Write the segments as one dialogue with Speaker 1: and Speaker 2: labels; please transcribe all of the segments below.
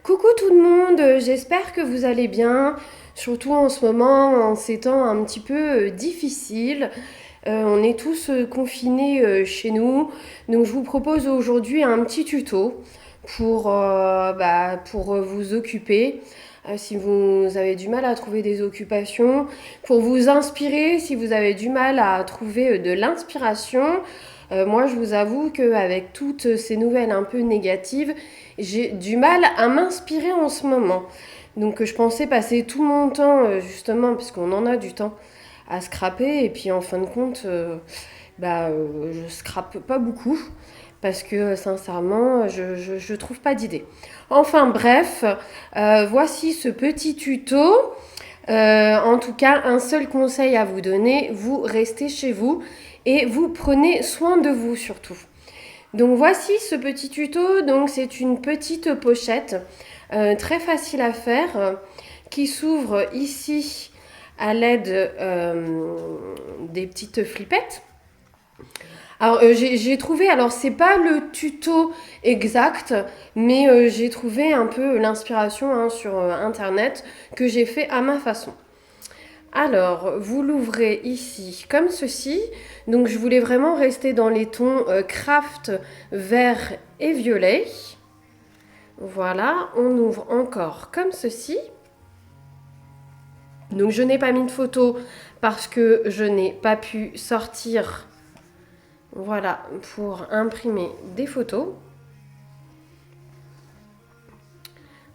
Speaker 1: Coucou tout le monde, j'espère que vous allez bien, surtout en ce moment, en ces temps un petit peu difficiles. On est tous confinés chez nous, donc je vous propose aujourd'hui un petit tuto pour vous occuper. Si vous avez du mal à trouver des occupations, pour vous inspirer, si vous avez du mal à trouver de l'inspiration. Moi, je vous avoue qu'avec toutes ces nouvelles un peu négatives, j'ai du mal à m'inspirer en ce moment. Donc, je pensais passer tout mon temps, justement, parce qu'on en a du temps, à scraper. Et puis, en fin de compte, je scrape pas beaucoup. Parce que sincèrement, je trouve pas d'idée. Enfin bref, voici ce petit tuto. En tout cas, un seul conseil à vous donner, vous restez chez vous et vous prenez soin de vous surtout. Donc voici ce petit tuto, donc c'est une petite pochette très facile à faire qui s'ouvre ici à l'aide des petites flippettes. Alors j'ai trouvé, alors c'est pas le tuto exact, mais j'ai trouvé un peu l'inspiration sur internet que j'ai fait à ma façon. Alors, vous l'ouvrez ici comme ceci. Donc, je voulais vraiment rester dans les tons craft, vert et violet. Voilà, on ouvre encore comme ceci. Donc, je n'ai pas mis de photo parce que je n'ai pas pu sortir, voilà, pour imprimer des photos.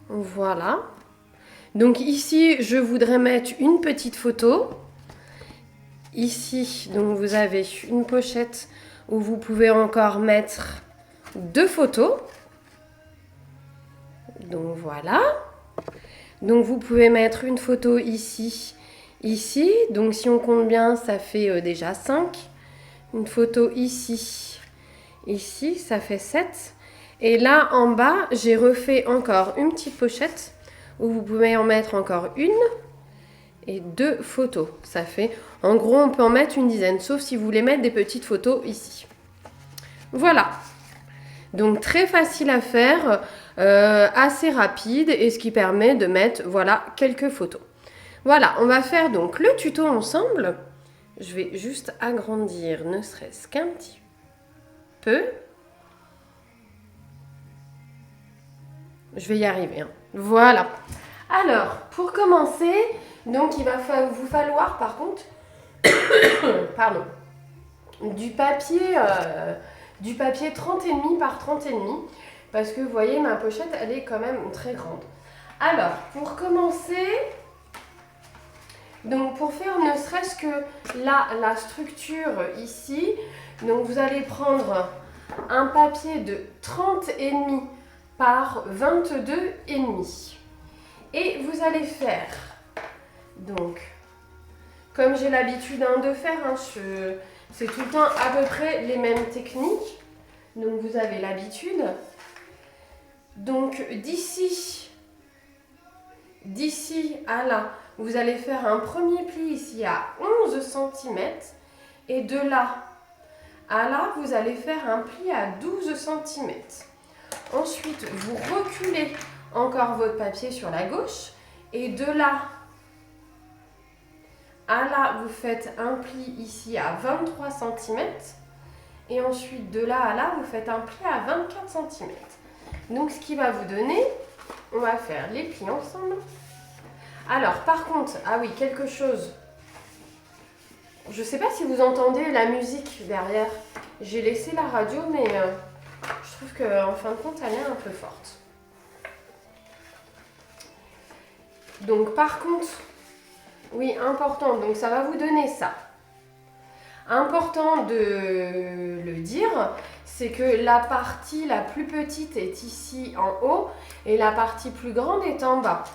Speaker 1: Voilà. Donc ici, je voudrais mettre une petite photo. Ici, donc vous avez une pochette où vous pouvez encore mettre 2 photos. Donc voilà. Donc vous pouvez mettre une photo ici, ici. Donc si on compte bien, ça fait déjà 5. Une photo ici, ici, ça fait 7. Et là, en bas, j'ai refait encore une petite pochette où vous pouvez en mettre encore une et 2 photos. Ça fait, en gros, on peut en mettre une dizaine, sauf si vous voulez mettre des petites photos ici. Voilà. Donc très facile à faire, assez rapide et ce qui permet de mettre, voilà, quelques photos. Voilà, on va faire donc le tuto ensemble. Je vais juste agrandir, ne serait-ce qu'un petit peu. Je vais y arriver. Voilà. Alors, pour commencer, donc il va vous falloir par contre, pardon, du papier 30,5 par 30,5 parce que vous voyez, ma pochette, elle est quand même très grande. Alors, pour commencer, donc pour faire ne serait-ce que la structure ici, donc vous allez prendre un papier de 30,5 par 22,5. Et vous allez faire, donc, comme j'ai l'habitude de faire, c'est tout le temps à peu près les mêmes techniques. Donc vous avez l'habitude. Donc d'ici à là, vous allez faire un premier pli ici à 11 cm. Et de là à là, vous allez faire un pli à 12 cm. Ensuite, vous reculez encore votre papier sur la gauche. Et de là à là, vous faites un pli ici à 23 cm. Et ensuite, de là à là, vous faites un pli à 24 cm. Donc, ce qui va vous donner, on va faire les plis ensemble. Alors, par contre, ah oui, quelque chose. Je ne sais pas si vous entendez la musique derrière. J'ai laissé la radio, mais je trouve qu'en fin de compte, elle est un peu forte. Donc, par contre, oui, important, donc ça va vous donner ça. Important de le dire, c'est que la partie la plus petite est ici en haut et la partie plus grande est en bas.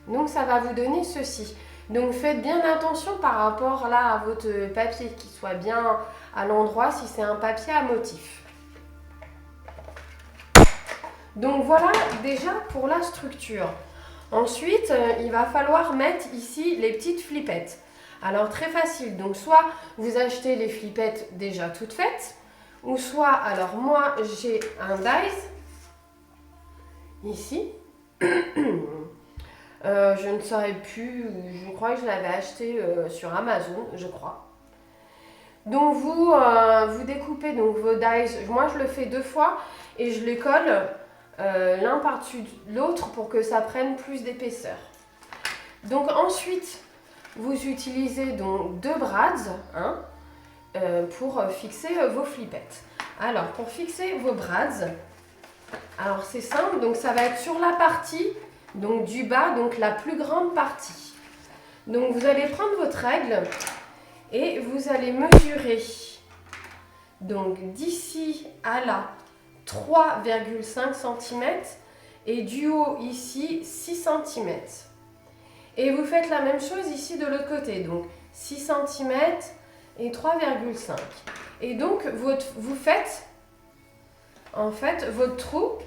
Speaker 1: Donc ça va vous donner ceci. Donc faites bien attention par rapport là à votre papier, qu'il soit bien à l'endroit si c'est un papier à motif. Donc voilà déjà pour la structure. Ensuite, il va falloir mettre ici les petites flippettes. Alors très facile, donc soit vous achetez les flippettes déjà toutes faites, ou soit, alors moi j'ai un dies, ici. Je ne saurais plus, je crois que je l'avais acheté sur Amazon, je crois. Donc vous découpez donc vos dies, moi je le fais 2 fois et je les colle l'un par-dessus l'autre pour que ça prenne plus d'épaisseur. Donc ensuite, vous utilisez donc 2 brads hein, pour fixer vos flippettes. Alors pour fixer vos brads, alors c'est simple, donc ça va être sur la partie donc du bas, donc la plus grande partie. Donc vous allez prendre votre règle et vous allez mesurer donc d'ici à là 3,5 cm et du haut ici 6 cm. Et vous faites la même chose ici de l'autre côté, donc 6 cm et 3,5. Et donc vous faites en fait votre trou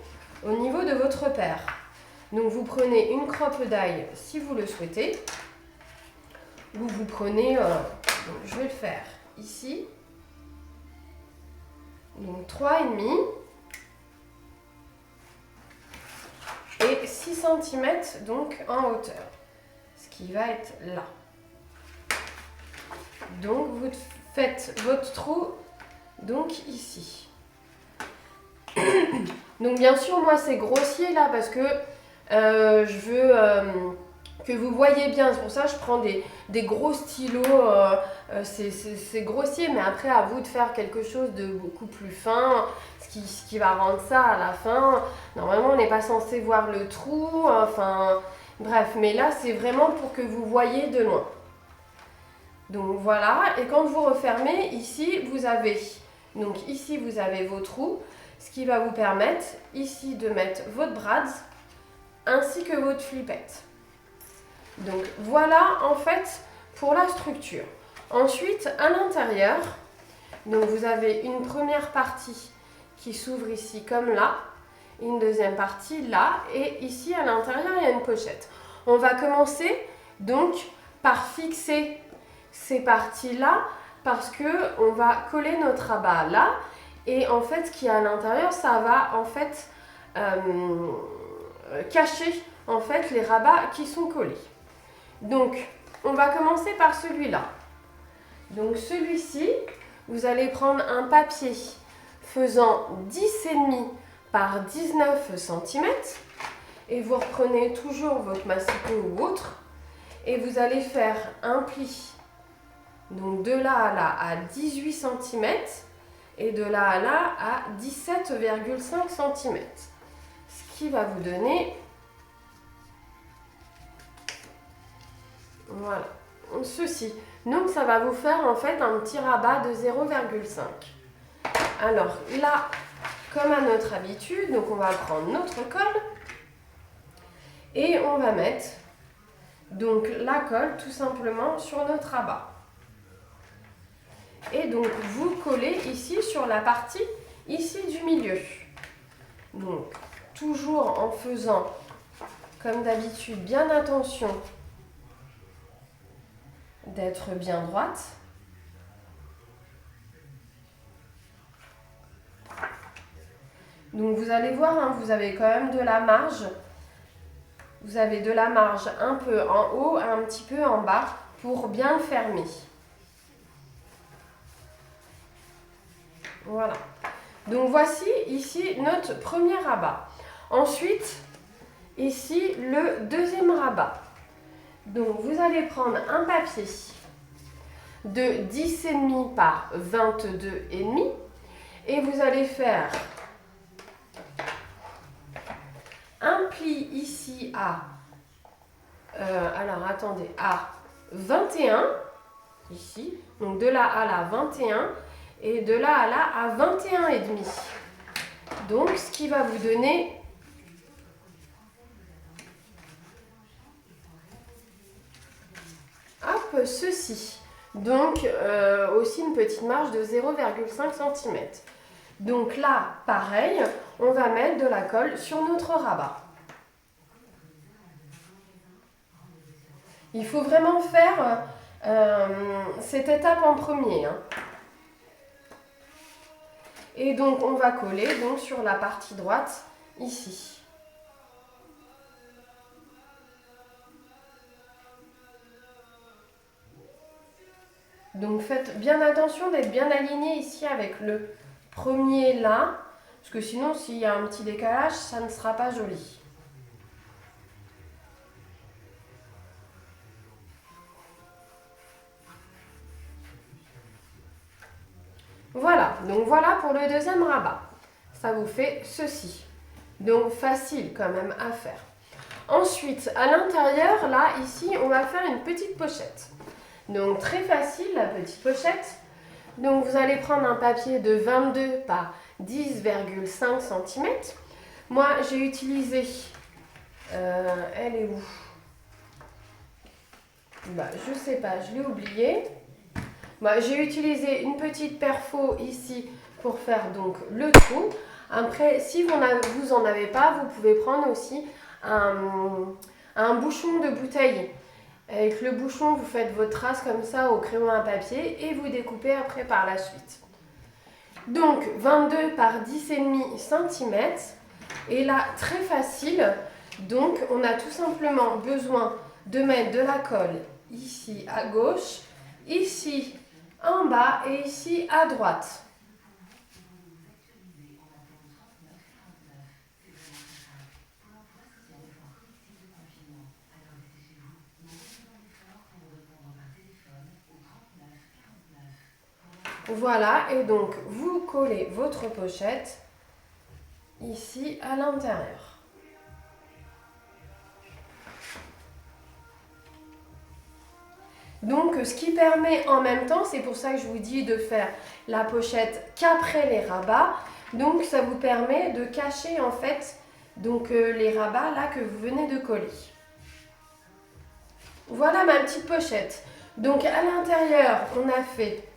Speaker 1: au niveau de votre repère. Donc vous prenez une crop die si vous le souhaitez, ou vous prenez, je vais le faire ici, donc 3,5 et 6 cm donc en hauteur, ce qui va être là. Donc vous faites votre trou donc ici. Donc bien sûr moi c'est grossier là parce que je veux que vous voyez bien, c'est pour ça que je prends des gros stylos, c'est grossier, mais après à vous de faire quelque chose de beaucoup plus fin, ce qui va rendre ça à la fin. Normalement on n'est pas censé voir le trou, enfin bref, mais là c'est vraiment pour que vous voyez de loin. Donc voilà, et quand vous refermez, ici vous avez vos trous, ce qui va vous permettre ici de mettre votre brads ainsi que votre flippette. Donc voilà en fait pour la structure. Ensuite à l'intérieur, donc vous avez une première partie qui s'ouvre ici comme là, une deuxième partie là, et ici à l'intérieur il y a une pochette. On va commencer donc par fixer ces parties là parce que on va coller notre rabat là, et en fait ce qu'il y a à l'intérieur ça va en fait cacher en fait les rabats qui sont collés. Donc on va commencer par celui-là. Donc celui-ci, vous allez prendre un papier faisant 10,5 par 19 cm et vous reprenez toujours votre massicot ou autre et vous allez faire un pli donc de là à là à 18 cm et de là à là à 17,5 cm, ce qui va vous donner, voilà, ceci. Donc ça va vous faire en fait un petit rabat de 0,5. Alors là, comme à notre habitude, donc on va prendre notre colle et on va mettre donc la colle tout simplement sur notre rabat. Et donc vous collez ici sur la partie ici du milieu. Donc toujours en faisant comme d'habitude bien attention d'être bien droite. Donc vous allez voir, hein, vous avez quand même de la marge. Vous avez de la marge un peu en haut, un petit peu en bas pour bien le fermer. Voilà. Donc voici ici notre premier rabat. Ensuite, ici le deuxième rabat. Donc vous allez prendre un papier de 10,5 par 22,5 et vous allez faire un pli ici à, à 21, ici, donc de là à là 21 et de là à là à 21,5. Donc ce qui va vous donner ceci. Donc aussi une petite marge de 0,5 cm. Donc là, pareil, on va mettre de la colle sur notre rabat. Il faut vraiment faire cette étape en premier. Hein. Et donc on va coller donc, sur la partie droite, ici. Donc faites bien attention d'être bien aligné ici avec le premier là, parce que sinon s'il y a un petit décalage, ça ne sera pas joli. Voilà, donc voilà pour le deuxième rabat. Ça vous fait ceci. Donc facile quand même à faire. Ensuite, à l'intérieur, là, ici, on va faire une petite pochette. Donc très facile, la petite pochette. Donc vous allez prendre un papier de 22 par 10,5 cm. Moi, j'ai utilisé... elle est où? Bah, je sais pas, je l'ai oublié. Bah, j'ai utilisé une petite perfo ici pour faire donc le trou. Après, si vous n'en avez pas, vous pouvez prendre aussi un bouchon de bouteille. Avec le bouchon, vous faites votre trace comme ça au crayon à papier et vous découpez après par la suite. Donc 22 par 10,5 cm. Et là, très facile. Donc on a tout simplement besoin de mettre de la colle ici à gauche, ici en bas et ici à droite. Voilà, et donc vous collez votre pochette ici à l'intérieur. Donc ce qui permet en même temps, c'est pour ça que je vous dis de faire la pochette qu'après les rabats. Donc ça vous permet de cacher en fait donc, les rabats là que vous venez de coller. Voilà ma petite pochette. Donc à l'intérieur, on a fait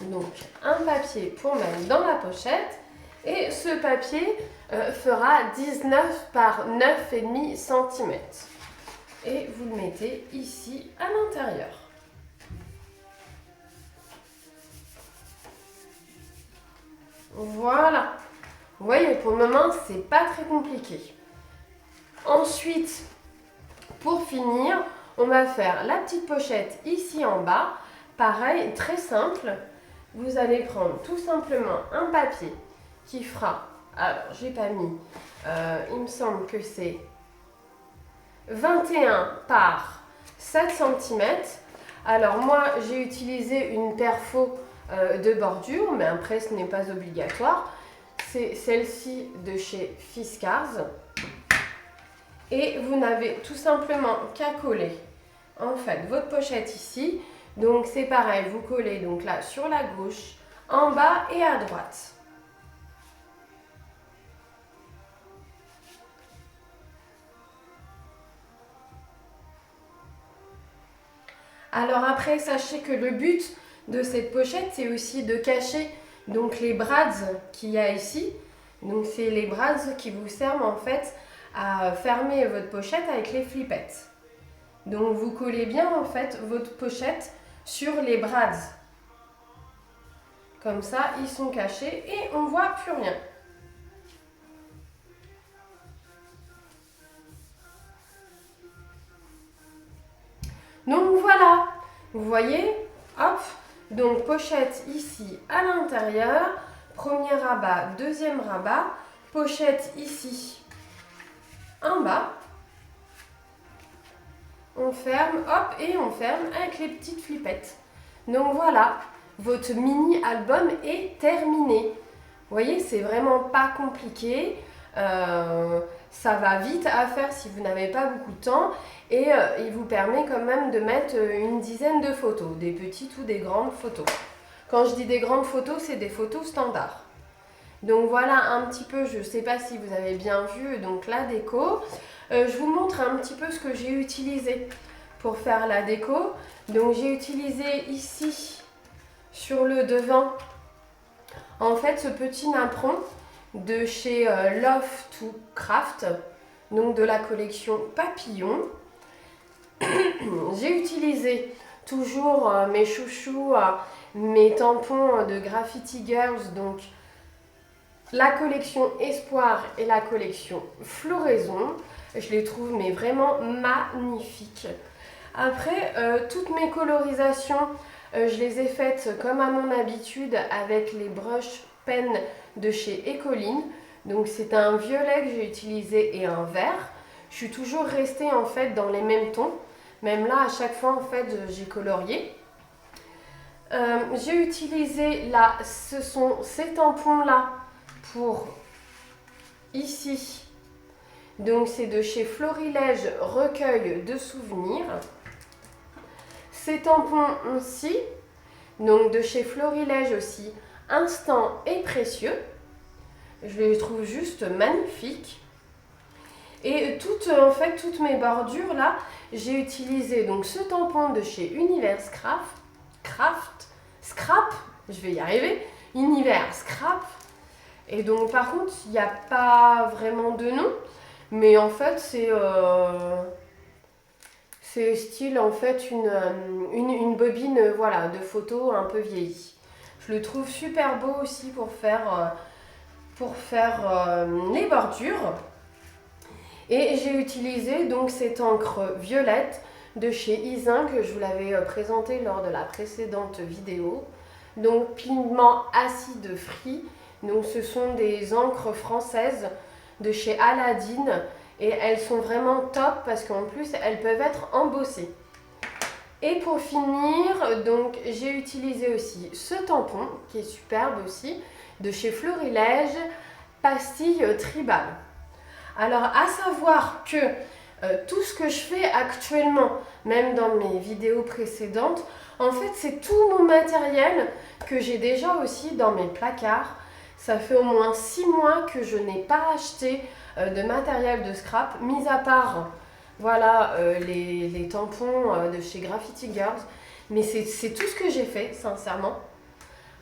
Speaker 1: donc un papier pour mettre dans la pochette. Et ce papier fera 19 par 9,5 cm. Et vous le mettez ici à l'intérieur. Voilà. Vous voyez, pour le moment, c'est pas très compliqué. Ensuite, pour finir, on va faire la petite pochette ici en bas. Pareil, très simple. Vous allez prendre tout simplement un papier qui fera, alors j'ai pas mis, il me semble que c'est 21 par 7 cm. Alors moi j'ai utilisé une perfo de bordure, mais après ce n'est pas obligatoire. C'est celle-ci de chez Fiskars. Et vous n'avez tout simplement qu'à coller en fait votre pochette ici. Donc c'est pareil, vous collez donc là sur la gauche, en bas et à droite. Alors après, sachez que le but de cette pochette, c'est aussi de cacher donc les brads qu'il y a ici. Donc c'est les brads qui vous servent en fait à fermer votre pochette avec les flippettes. Donc vous collez bien en fait votre pochette sur les brads. Comme ça, ils sont cachés et on ne voit plus rien. Donc voilà, vous voyez, hop, donc pochette ici à l'intérieur, premier rabat, deuxième rabat, pochette ici en bas, on ferme, hop, et on ferme avec les petites flippettes. Donc voilà, votre mini album est terminé. Vous voyez, c'est vraiment pas compliqué. Ça va vite à faire si vous n'avez pas beaucoup de temps et il vous permet quand même de mettre une dizaine de photos, des petites ou des grandes photos. Quand je dis des grandes photos, c'est des photos standards. Donc voilà un petit peu, je ne sais pas si vous avez bien vu donc la déco. Je vous montre un petit peu ce que j'ai utilisé pour faire la déco. Donc j'ai utilisé ici sur le devant en fait ce petit napperon de chez Love to Craft, donc de la collection Papillon. J'ai utilisé toujours mes chouchous, mes tampons de Graffiti Girls, donc la collection Espoir et la collection Floraison. Je les trouve mais vraiment magnifiques. Après, toutes mes colorisations, je les ai faites comme à mon habitude avec les brushes pen de chez Ecoline. Donc c'est un violet que j'ai utilisé et un vert. Je suis toujours restée en fait dans les mêmes tons. Même là, à chaque fois, en fait, j'ai colorié. J'ai utilisé là, ce sont ces tampons-là pour ici. Donc c'est de chez Florilège Recueil de souvenirs. Ces tampons-ci, donc de chez Florilège aussi, Instant et Précieux. Je les trouve juste magnifiques. Et en fait, toutes mes bordures là, j'ai utilisé donc ce tampon de chez Univers Scrap, je vais y arriver, Univers Scrap. Et donc par contre, il n'y a pas vraiment de nom, mais en fait c'est style en fait une bobine voilà, de photo un peu vieillie. Je le trouve super beau aussi pour faire les bordures. Et j'ai utilisé donc cette encre violette de chez Isin que je vous l'avais présenté lors de la précédente vidéo. Donc pigment acide free. Donc ce sont des encres françaises de chez Aladdin et elles sont vraiment top parce qu'en plus elles peuvent être embossées. Et pour finir, donc j'ai utilisé aussi ce tampon qui est superbe aussi de chez Florilège, Pastille Tribal. Alors, à savoir que tout ce que je fais actuellement, même dans mes vidéos précédentes, en fait, c'est tout mon matériel que j'ai déjà aussi dans mes placards. Ça fait au moins 6 mois que je n'ai pas acheté de matériel de scrap, mis à part voilà, les tampons de chez Graffiti Girls. Mais c'est tout ce que j'ai fait, sincèrement.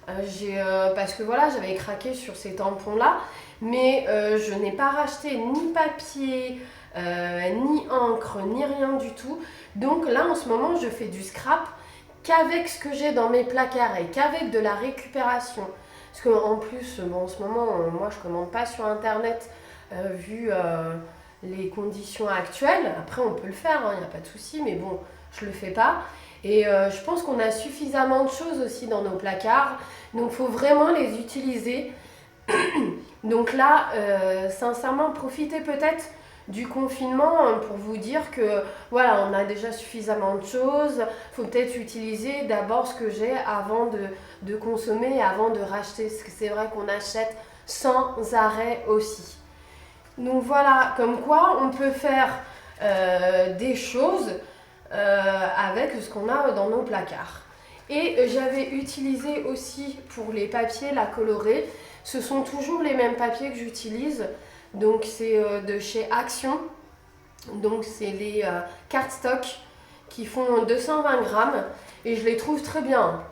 Speaker 1: Parce que voilà, j'avais craqué sur ces tampons-là. Mais je n'ai pas racheté ni papier, ni encre, ni rien du tout. Donc là, en ce moment, je fais du scrap qu'avec ce que j'ai dans mes placards et qu'avec de la récupération. Parce qu'en plus, en ce moment, moi, je ne commande pas sur Internet vu les conditions actuelles. Après, on peut le faire, il n'y a pas de souci, mais bon, je ne le fais pas. Et je pense qu'on a suffisamment de choses aussi dans nos placards. Donc, il faut vraiment les utiliser. Donc là, sincèrement, profitez peut-être du confinement pour vous dire que voilà, on a déjà suffisamment de choses. Il faut peut-être utiliser d'abord ce que j'ai avant de consommer et avant de racheter. Parce que c'est vrai qu'on achète sans arrêt aussi. Donc voilà, comme quoi on peut faire des choses avec ce qu'on a dans nos placards. Et j'avais utilisé aussi pour les papiers, la colorée. Ce sont toujours les mêmes papiers que j'utilise. Donc c'est de chez Action. Donc c'est les cardstock qui font 220 grammes. Et je les trouve très bien.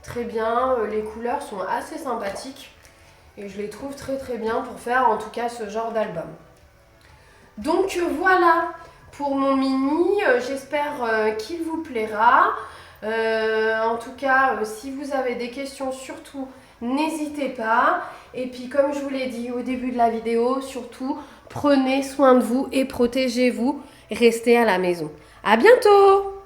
Speaker 1: Très bien. Les couleurs sont assez sympathiques. Et je les trouve très très bien pour faire en tout cas ce genre d'album. Donc voilà pour mon mini. J'espère qu'il vous plaira. En tout cas, si vous avez des questions, surtout n'hésitez pas. Et puis comme je vous l'ai dit au début de la vidéo, surtout prenez soin de vous et protégez-vous. Restez à la maison. À bientôt!